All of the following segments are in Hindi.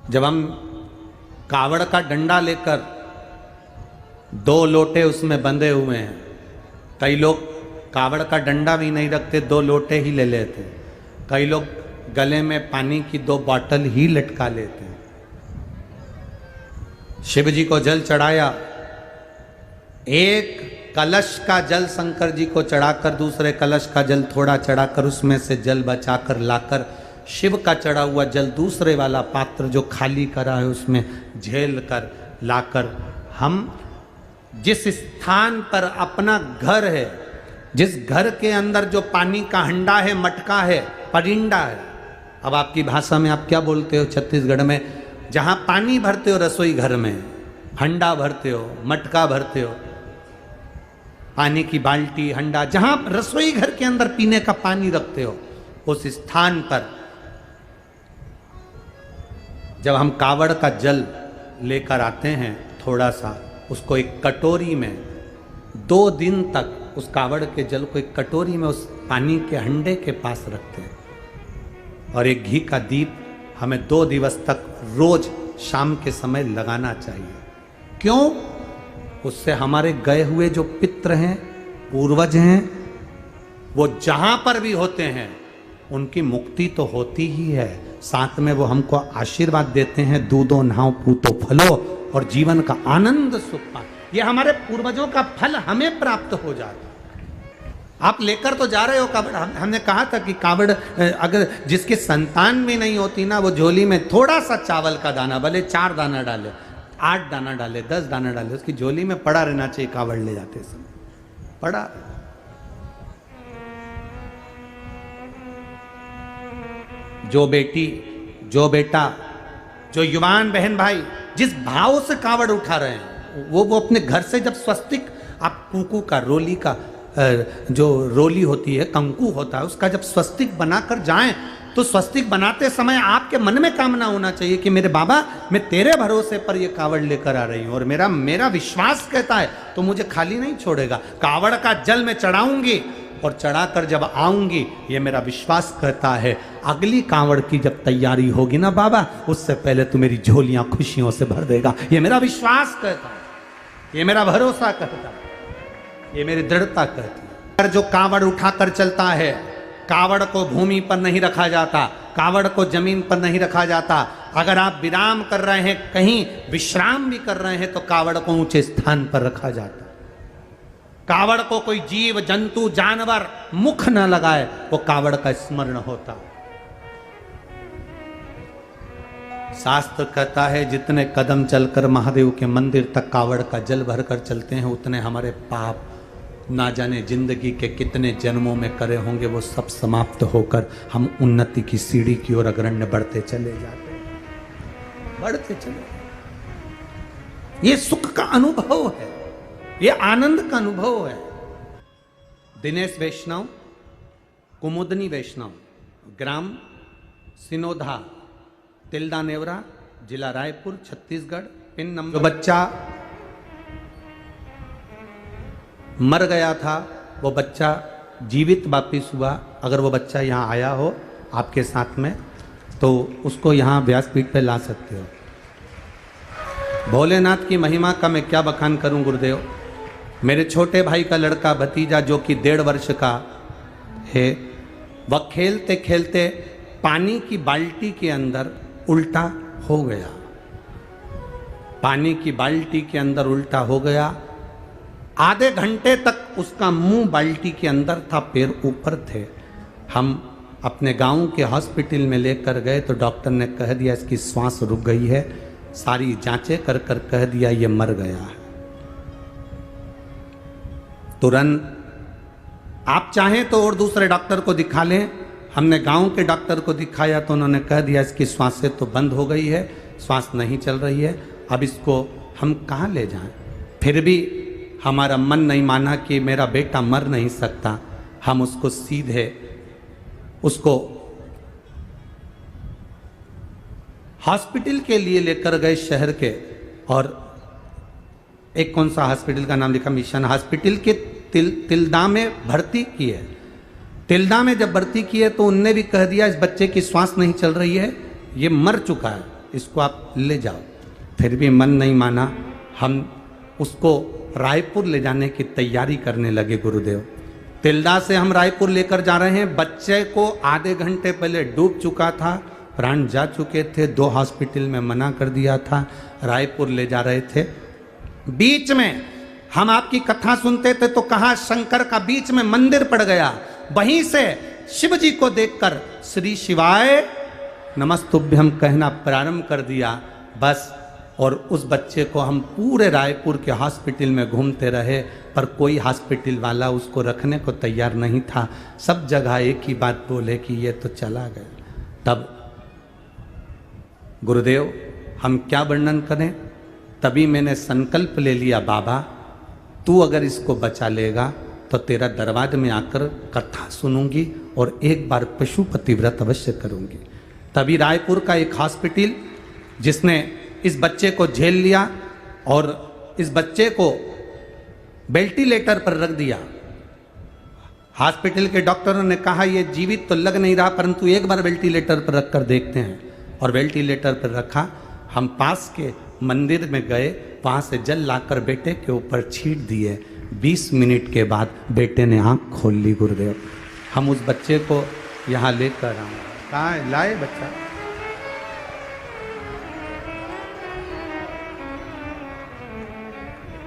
जब हम कावड़ का डंडा लेकर 2 लोटे उसमें बंधे हुए हैं, कई लोग कावड़ का डंडा भी नहीं रखते, 2 लोटे ही ले लेते, कई लोग गले में पानी की 2 बॉटल ही लटका लेते हैं। शिव जी को जल चढ़ाया, एक कलश का जल शंकर जी को चढ़ाकर दूसरे कलश का जल थोड़ा चढ़ाकर उसमें से जल बचाकर लाकर शिव का चढ़ा हुआ जल दूसरे वाला पात्र जो खाली करा है उसमें झेल कर लाकर हम जिस स्थान पर अपना घर है, जिस घर के अंदर जो पानी का हंडा है, मटका है, परिंडा है, अब आपकी भाषा में आप क्या बोलते हो छत्तीसगढ़ में, जहां पानी भरते हो रसोई घर में, हंडा भरते हो, मटका भरते हो, पानी की बाल्टी, हंडा, जहां रसोई घर के अंदर पीने का पानी रखते हो, उस स्थान पर जब हम कावड़ का जल लेकर आते हैं, थोड़ा सा उसको एक कटोरी में 2 दिन तक उस कावड़ के जल को एक कटोरी में उस पानी के हंडे के पास रखते हैं और एक घी का दीप हमें 2 दिवस तक रोज शाम के समय लगाना चाहिए। क्यों? उससे हमारे गए हुए जो पित्र हैं, पूर्वज हैं, वो जहां पर भी होते हैं उनकी मुक्ति तो होती ही है, साथ में वो हमको आशीर्वाद देते हैं, दूधो नहाओ पूतो फलो, और जीवन का आनंद सुख पा। ये हमारे पूर्वजों का फल हमें प्राप्त हो जाता है। आप लेकर तो जा रहे हो कावड़, हमने कहा था कि कावड़ अगर जिसकी संतान भी नहीं होती ना, वो झोली में थोड़ा सा चावल का दाना, भले 4 दाना डाले, 8 दाना डाले, 10 दाना डाले, उसकी झोली में पड़ा रहना चाहिए कावड़ ले जाते समय, पड़ा। जो बेटी, जो बेटा, जो युवान बहन भाई जिस भाव से कावड़ उठा रहे हैं, वो अपने घर से जब स्वस्तिक, आप कुकू का, रोली का, जो रोली होती है, कंकु होता है, उसका जब स्वस्तिक बनाकर जाएं, तो स्वस्तिक बनाते समय आपके मन में कामना होना चाहिए कि मेरे बाबा, मैं तेरे भरोसे पर ये कावड़ लेकर आ रही हूं और मेरा विश्वास कहता है तो मुझे खाली नहीं छोड़ेगा। कावड़ का जल मैं चढ़ाऊंगी और चढ़ाकर जब आऊंगी, ये मेरा विश्वास कहता है अगली कांवड़ की जब तैयारी होगी ना बाबा, उससे पहले तू मेरी झोलियां खुशियों से भर देगा। ये मेरा विश्वास कहता है, ये मेरा भरोसा कहता है, ये मेरी दृढ़ता कहती है। पर जो कांवड़ उठाकर चलता है, कावड़ को भूमि पर नहीं रखा जाता, कावड़ को जमीन पर नहीं रखा जाता। अगर आप विराम कर रहे हैं, कहीं विश्राम भी कर रहे हैं, तो कावड़ को ऊंचे स्थान पर रखा जाता। कावड़ को कोई जीव, जंतु, जानवर मुख न लगाए, वो कावड़ का स्मरण होता। शास्त्र कहता है जितने कदम चलकर महादेव के मंदिर तक कावड़ का जल भरकर चलते हैं, उतने हमारे पाप ना जाने जिंदगी के कितने जन्मों में करे होंगे, वो सब समाप्त होकर हम उन्नति की सीढ़ी की ओर अग्रण्य बढ़ते चले जाते हैं, बढ़ते चले। ये सुख का अनुभव है, ये आनंद का अनुभव है। दिनेश वैष्णव, कुमुदनी वैष्णव, ग्राम सिनोधा, तिल्दा नेवरा, जिला रायपुर, छत्तीसगढ़, पिन नंबर। जो बच्चा मर गया था, वो बच्चा जीवित वापिस हुआ। अगर वो बच्चा यहाँ आया हो आपके साथ में, तो उसको यहाँ व्यासपीठ पे ला सकते हो। भोलेनाथ की महिमा का मैं क्या बखान करूं गुरुदेव। मेरे छोटे भाई का लड़का, भतीजा, जो कि 1.5 वर्ष का है, वह खेलते खेलते पानी की बाल्टी के अंदर उल्टा हो गया। पानी की बाल्टी के अंदर उल्टा हो गया। आधे घंटे तक उसका मुंह बाल्टी के अंदर था, पैर ऊपर थे। हम अपने गांव के हॉस्पिटल में लेकर गए तो डॉक्टर ने कह दिया इसकी सांस रुक गई है। सारी जांचें कर कर कह दिया ये मर गया है। तुरंत आप चाहें तो और दूसरे डॉक्टर को दिखा लें। हमने गांव के डॉक्टर को दिखाया तो उन्होंने कह दिया इसकी सांसें तो बंद हो गई है, सांस नहीं चल रही है, अब इसको हम कहाँ ले जाएं। फिर भी हमारा मन नहीं माना कि मेरा बेटा मर नहीं सकता। हम उसको सीधे उसको हॉस्पिटल के लिए लेकर गए शहर के, और एक कौन सा हॉस्पिटल का नाम लिखा, मिशन हॉस्पिटल के तिल्दा में भर्ती किए। तिल्दा में जब भर्ती किए तो उनने भी कह दिया इस बच्चे की सांस नहीं चल रही है, ये मर चुका है। इसको आप ले जाओ। फिर भी मन नहीं माना, हम उसको रायपुर ले जाने की तैयारी करने लगे गुरुदेव। तिल्दा से हम रायपुर लेकर जा रहे हैं, बच्चे को आधे घंटे पहले डूब चुका था, प्राण जा चुके थे, 2 हॉस्पिटल में मना कर दिया था, रायपुर ले जा रहे थे। बीच में हम आपकी कथा सुनते थे तो कहा शंकर का बीच में मंदिर पड़ गया, वहीं से शिव जी को देखकर श्री शिवाय नमस्तुभ्यम कहना प्रारंभ कर दिया बस। और उस बच्चे को हम पूरे रायपुर के हॉस्पिटल में घूमते रहे, पर कोई हॉस्पिटल वाला उसको रखने को तैयार नहीं था। सब जगह एक ही बात बोले कि ये तो चला गया। तब गुरुदेव हम क्या वर्णन करें, तभी मैंने संकल्प ले लिया, बाबा तू अगर इसको बचा लेगा तो तेरा दरबार में आकर कथा सुनूंगी और एक बार पशुपति व्रत अवश्य करूंगी। तभी रायपुर का एक हॉस्पिटल जिसने इस बच्चे को झेल लिया और इस बच्चे को वेंटिलेटर पर रख दिया। हॉस्पिटल के डॉक्टरों ने कहा ये जीवित तो लग नहीं रहा, परंतु एक बार वेंटिलेटर पर रख कर देखते हैं। और वेंटिलेटर पर रखा, हम पास के मंदिर में गए, वहाँ से जल लाकर बेटे के ऊपर छीट दिए। 20 मिनट के बाद बेटे ने आँख खोल ली गुरुदेव। हम उस बच्चे को यहाँ लेकर आए। कहाँ लाए बच्चा?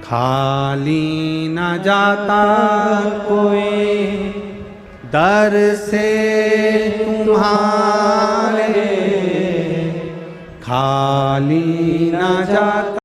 खाली न जाता कोई दर से तुम्हारे, खाली न जाता